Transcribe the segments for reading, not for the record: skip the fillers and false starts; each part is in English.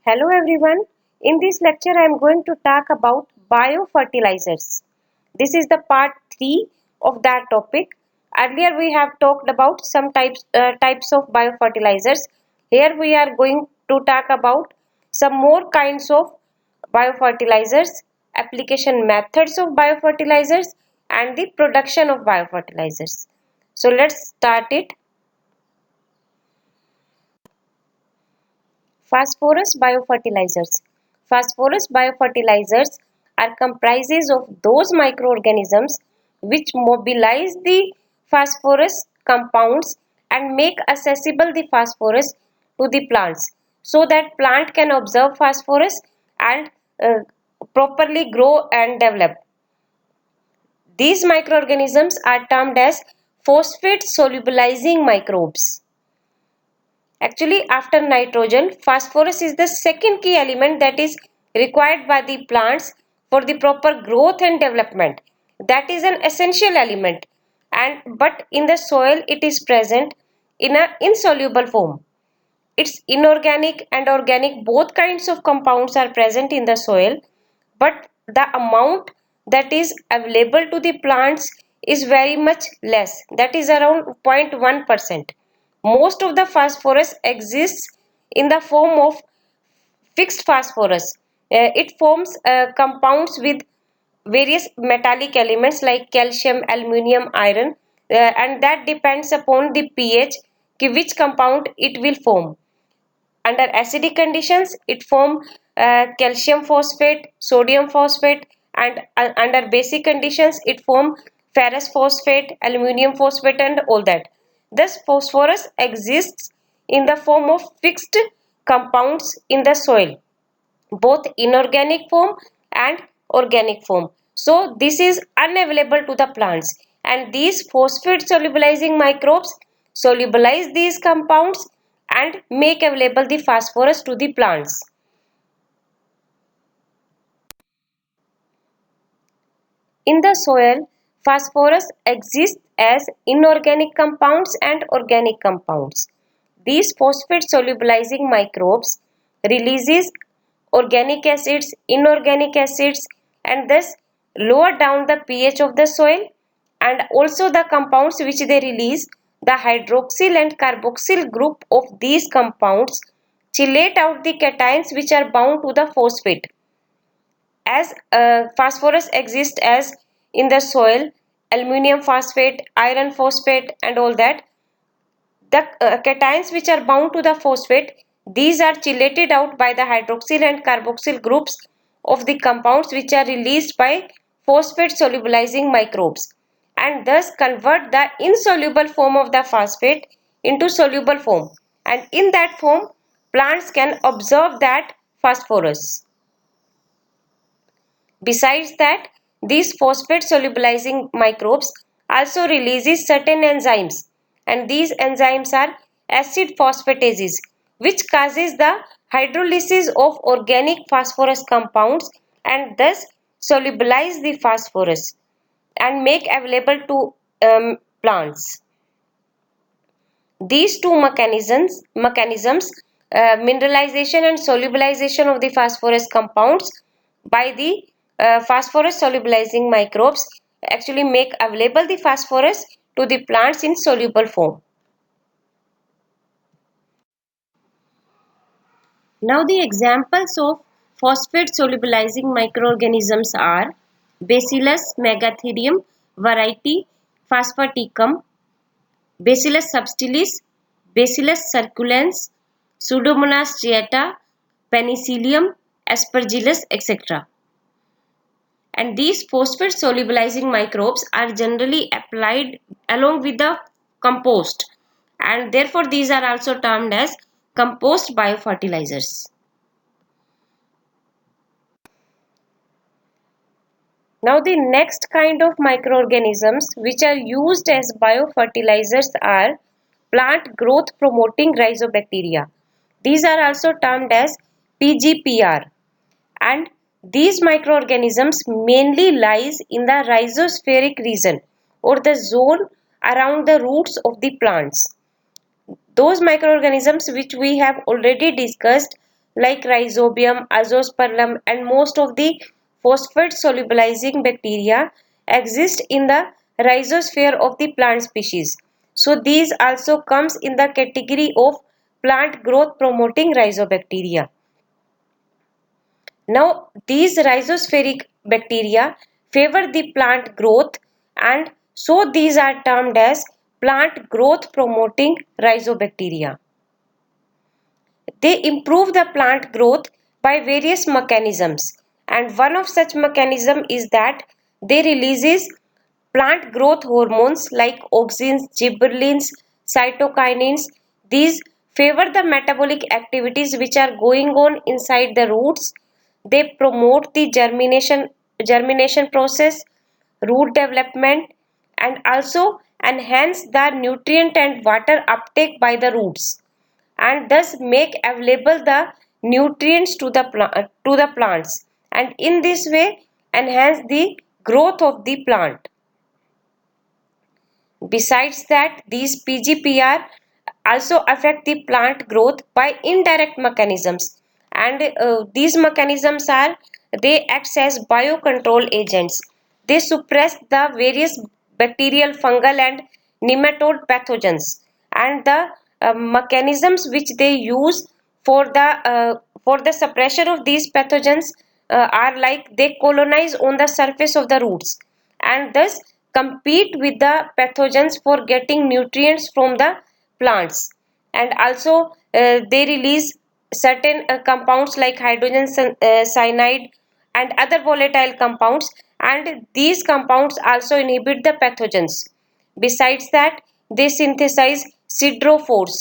Hello everyone. In this lecture I am going to talk about biofertilizers. This is the part 3 of that topic. Earlier we have talked about some types of biofertilizers. Here we are going to talk about some more kinds of biofertilizers, application methods of biofertilizers and the production of biofertilizers. So let's start it. Phosphorus biofertilizers. Phosphorus biofertilizers are comprises of those microorganisms which mobilize the phosphorus compounds and make accessible the phosphorus to the plants so that plant can absorb phosphorus and properly grow and develop. These microorganisms are termed as phosphate solubilizing microbes. Actually, after nitrogen, phosphorus is the second key element that is required by the plants for the proper growth and development. That is an essential element, but in the soil it is present in an insoluble form. It's inorganic and organic, both kinds of compounds are present in the soil, but the amount that is available to the plants is very much less, that is around 0.1%. Most of the phosphorus exists in the form of fixed phosphorus. It forms compounds with various metallic elements like calcium, aluminium, iron, and that depends upon the pH which compound it will form. Under acidic conditions it form calcium phosphate, sodium phosphate, and under basic conditions it form ferrous phosphate, aluminium phosphate, and all that. Thus phosphorus exists in the form of fixed compounds in the soil, both inorganic form and organic form. So this is unavailable to the plants, and these phosphate solubilizing microbes solubilize these compounds and make available the phosphorus to the plants. In the soil, phosphorus exists as inorganic compounds and organic compounds. These phosphate solubilizing microbes releases organic acids, inorganic acids, and thus lower down the pH of the soil, and also the compounds which they release, the hydroxyl and carboxyl group of these compounds chelate out the cations which are bound to the phosphate. As phosphorus exists as in the soil, aluminium phosphate, iron phosphate, and all that, the cations which are bound to the phosphate, these are chelated out by the hydroxyl and carboxyl groups of the compounds which are released by phosphate solubilizing microbes, and thus convert the insoluble form of the phosphate into soluble form, and in that form plants can absorb that phosphorus. Besides that, these phosphate solubilizing microbes also releases certain enzymes, and these enzymes are acid phosphatases, which causes the hydrolysis of organic phosphorus compounds and thus solubilize the phosphorus and make available to plants. These two mechanisms, mineralization and solubilization of the phosphorus compounds by the phosphorus solubilizing microbes, actually make available the phosphorus to the plants in soluble form. Now the examples of phosphate solubilizing microorganisms are Bacillus megatherium variety phosphaticum, Bacillus subtilis, Bacillus circulans, Pseudomonas striata, Penicillium, Aspergillus, etc. And these phosphate solubilizing microbes are generally applied along with the compost, and therefore these are also termed as compost biofertilizers. Now the next kind of microorganisms which are used as biofertilizers are plant growth promoting rhizobacteria. These are also termed as PGPR, and these microorganisms mainly lies in the rhizospheric region or the zone around the roots of the plants. Those microorganisms which we have already discussed, like Rhizobium, Azoospermum, and most of the phosphate solubilizing bacteria exist in the rhizosphere of the plant species. So these also comes in the category of plant growth promoting rhizobacteria. Now, these rhizospheric bacteria favor the plant growth, and so these are termed as plant growth promoting rhizobacteria. They improve the plant growth by various mechanisms, and one of such mechanism is that they releases plant growth hormones like auxins, gibberellins, cytokinins. These favor the metabolic activities which are going on inside the roots. They promote the germination process, root development, and also enhance the nutrient and water uptake by the roots, and thus make available the nutrients to the plants, and in this way enhance the growth of the plant. Besides that, these PGPR also affect the plant growth by indirect mechanisms, and these mechanisms are they act as biocontrol agents. They suppress the various bacterial, fungal, and nematode pathogens, and the mechanisms which they use for the suppression of these pathogens are like they colonize on the surface of the roots, and thus compete with the pathogens for getting nutrients from the plants, and also they release certain compounds like hydrogen cyanide and other volatile compounds, and these compounds also inhibit the pathogens. Besides that, they synthesize siderophores.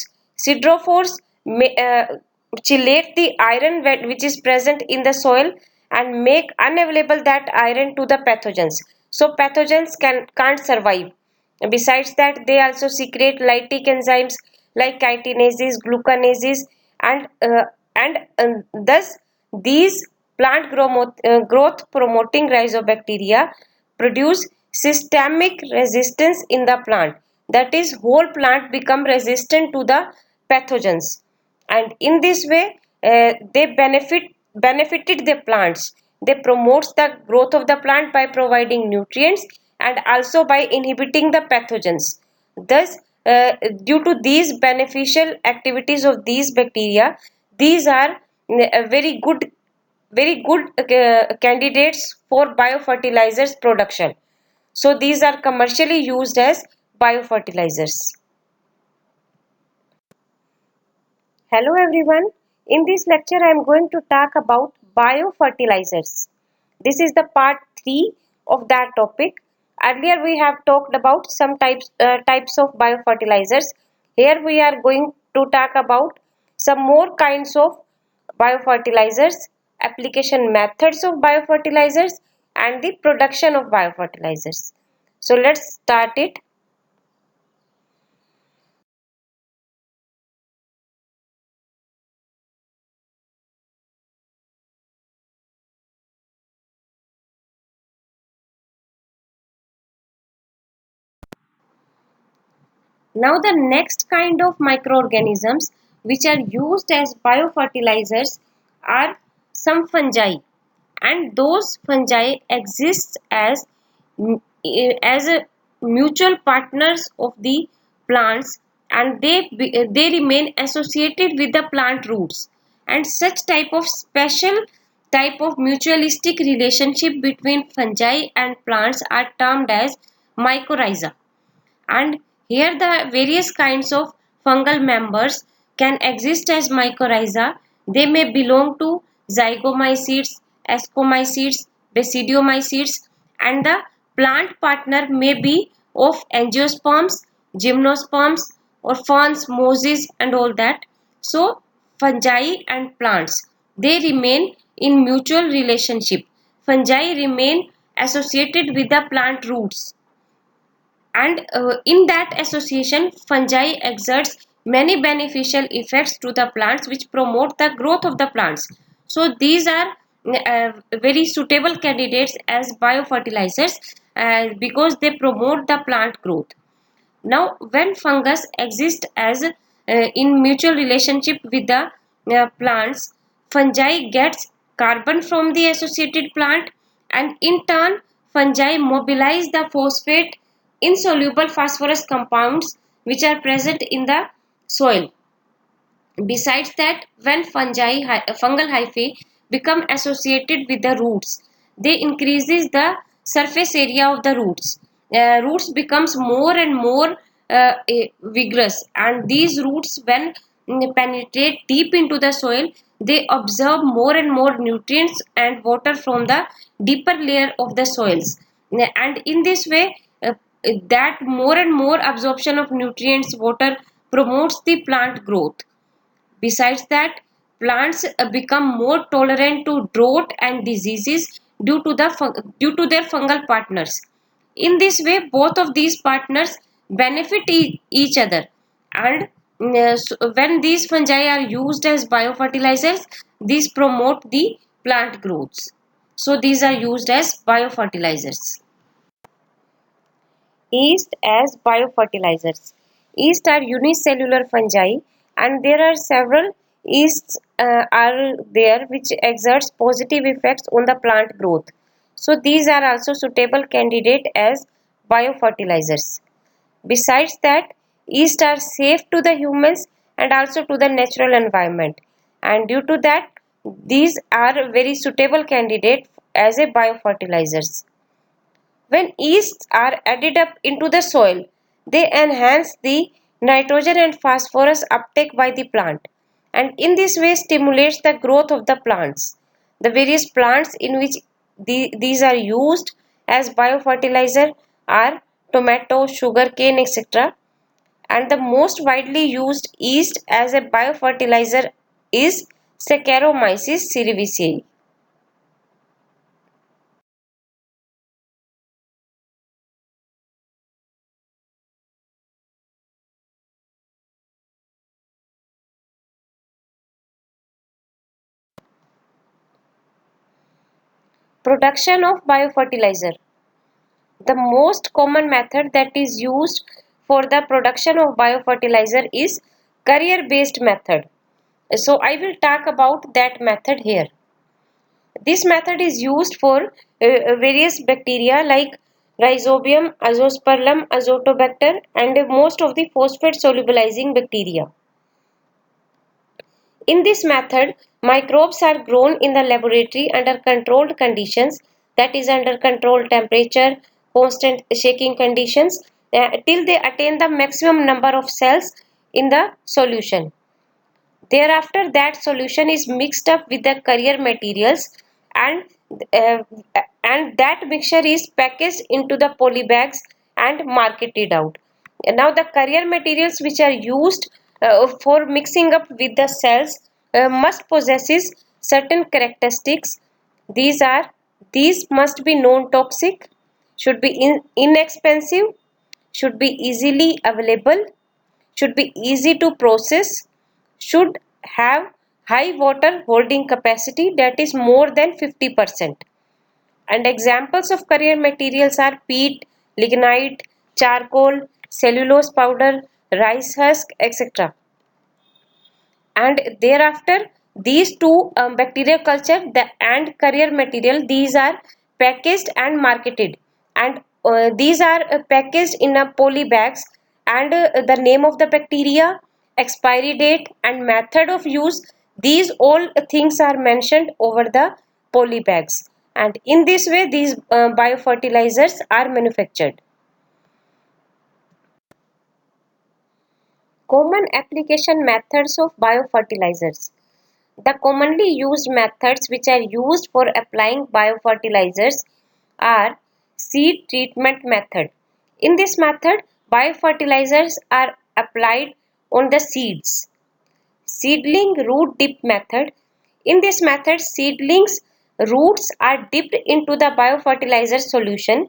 Siderophores chelate the iron which is present in the soil and make unavailable that iron to the pathogens. So pathogens can't survive. Besides that, they also secrete lytic enzymes like chitinases, glucanases, and thus these growth promoting rhizobacteria produce systemic resistance in the plant. That is, whole plant become resistant to the pathogens, and in this way they benefited the plants. They promotes the growth of the plant by providing nutrients and also by inhibiting the pathogens. Thus, due to these beneficial activities of these bacteria, these are very good candidates for biofertilizers production. So these are commercially used as biofertilizers. Hello everyone. In this lecture I am going to talk about biofertilizers. This is the part 3 of that topic. Earlier we have talked about some types of biofertilizers. Here we are going to talk about some more kinds of biofertilizers, application methods of biofertilizers, and the production of biofertilizers. So let's start it. Now the next kind of microorganisms which are used as biofertilizers are some fungi, and those fungi exist as a mutual partners of the plants, and they remain associated with the plant roots, and such type of special type of mutualistic relationship between fungi and plants are termed as mycorrhiza, and here the various kinds of fungal members can exist as mycorrhiza. They may belong to zygomycetes, ascomycetes, basidiomycetes, and the plant partner may be of angiosperms, gymnosperms, or ferns, mosses, and all that. So fungi and plants, they remain in mutual relationship. Fungi remain associated with the plant roots, and in that association fungi exerts many beneficial effects to the plants which promote the growth of the plants. So these are very suitable candidates as biofertilizers because they promote the plant growth. Now when fungus exist as in mutual relationship with the plants, fungi gets carbon from the associated plant, and in turn fungi mobilize the phosphate insoluble phosphorus compounds which are present in the soil. Besides that, when fungal hyphae become associated with the roots, they increases the surface area of the roots. Roots becomes more and more vigorous, and these roots, when penetrate deep into the soil, they absorb more and more nutrients and water from the deeper layer of the soils. And in this way, that more and more absorption of nutrients, water promotes the plant growth. Besides that, plants become more tolerant to drought and diseases due to their fungal partners. In this way, both of these partners benefit each other, and when these fungi are used as biofertilizers, these promote the plant growths. So these are used as biofertilizers. Yeast as biofertilizers. Yeast are unicellular fungi, and there are several yeasts are there which exerts positive effects on the plant growth. So these are also suitable candidate as biofertilizers. Besides that, yeast are safe to the humans and also to the natural environment, and due to that, these are very suitable candidate as a biofertilizers. When yeasts are added up into the soil, they enhance the nitrogen and phosphorus uptake by the plant, and in this way stimulates the growth of the plants. The various plants in which these are used as biofertilizer are tomato, sugarcane, etc. And the most widely used yeast as a biofertilizer is Saccharomyces cerevisiae. Production of biofertilizer. The most common method that is used for the production of biofertilizer is carrier-based method. So I will talk about that method here. This method is used for various bacteria like Rhizobium, Azoospermum, Azotobacter, and most of the phosphate solubilizing bacteria. In this method, microbes are grown in the laboratory under controlled conditions, that is under controlled temperature, constant shaking conditions, till they attain the maximum number of cells in the solution. Thereafter, that solution is mixed up with the carrier materials, and uh, and that mixture is packaged into the polybags and marketed out. Now the carrier materials which are used for mixing up with the cells must possesses certain characteristics. These are these must be non-toxic, should be inexpensive, should be easily available, should be easy to process, should have high water holding capacity, that is more than 50%. And examples of carrier materials are peat, lignite, charcoal, cellulose powder, rice husk, etc. And thereafter, these two bacteria culture and carrier material, these are packaged and marketed, and these are packaged in a poly bags, and the name of the bacteria, expiry date, and method of use, these all things are mentioned over the poly bags, and in this way these biofertilizers are manufactured. Common application methods of biofertilizers. The commonly used methods which are used for applying biofertilizers are seed treatment method. In this method, biofertilizers are applied on the seeds. Seedling root dip method. In this method, seedlings roots are dipped into the biofertilizer solution.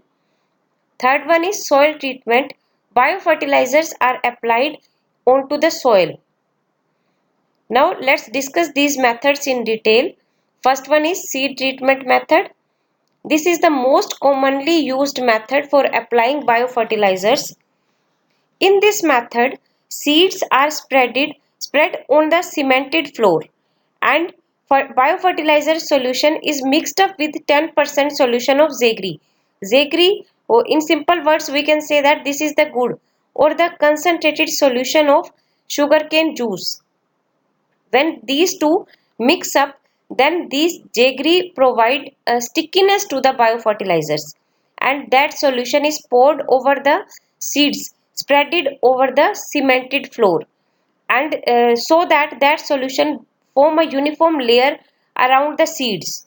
Third one is soil treatment. Biofertilizers are applied onto the soil. Now let's discuss these methods in detail. First one is seed treatment method. This is the most commonly used method for applying biofertilizers. In this method, seeds are spread on the cemented floor, and biofertilizer solution is mixed up with 10% solution of Zegri. Zegri, in simple words, we can say that this is the good or the concentrated solution of sugarcane juice. When these two mix up, then these jaggery provide a stickiness to the biofertilizers, and that solution is poured over the seeds, spreaded over the cemented floor, and so that that solution form a uniform layer around the seeds.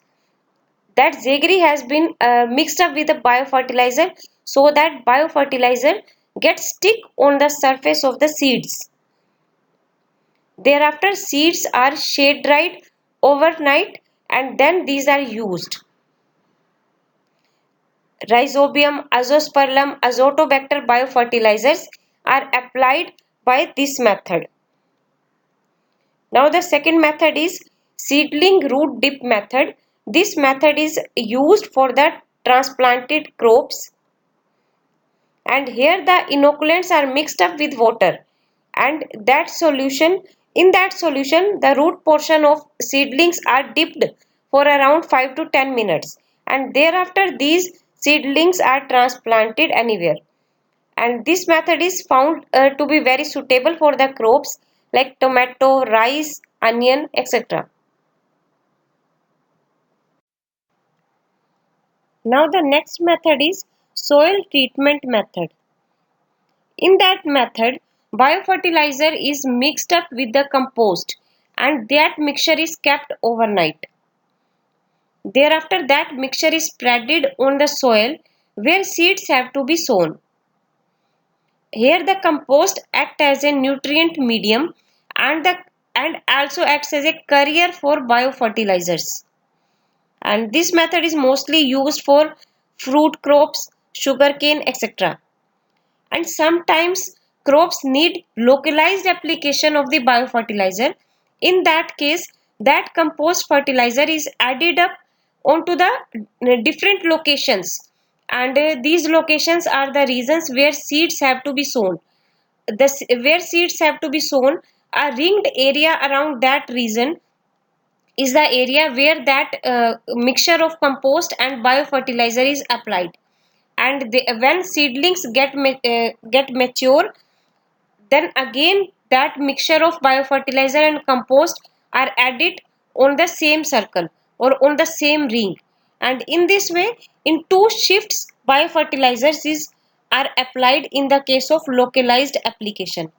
That jaggery has been mixed up with the biofertilizer so that biofertilizer gets stick on the surface of the seeds. Thereafter, seeds are shade dried overnight and then these are used. Rhizobium, Azoospermum, Azotobacter biofertilizers are applied by this method. Now the second method is seedling root dip method. This method is used for the transplanted crops, and here the inoculants are mixed up with water, and that solution the root portion of seedlings are dipped for around 5 to 10 minutes, and thereafter these seedlings are transplanted anywhere, and this method is found to be very suitable for the crops like tomato, rice, onion, etc. Now the next method is soil treatment method. In that method, biofertilizer is mixed up with the compost and that mixture is kept overnight. Thereafter, that mixture is spreaded on the soil where seeds have to be sown. Here the compost acts as a nutrient medium and also acts as a carrier for biofertilizers. And this method is mostly used for fruit crops, sugarcane, etc. And sometimes crops need localized application of the biofertilizer. In that case, that compost fertilizer is added up onto the different locations, and these locations are the regions where seeds have to be sown. Where seeds have to be sown, a ringed area around that region is the area where that mixture of compost and biofertilizer is applied, and when seedlings get mature, then again that mixture of biofertilizer and compost are added on the same circle or on the same ring, and in this way in two shifts biofertilizers are applied in the case of localized application.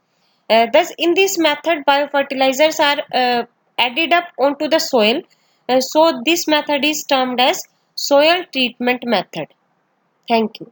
Thus in this method biofertilizers are added up onto the soil, so this method is termed as soil treatment method. Thank you.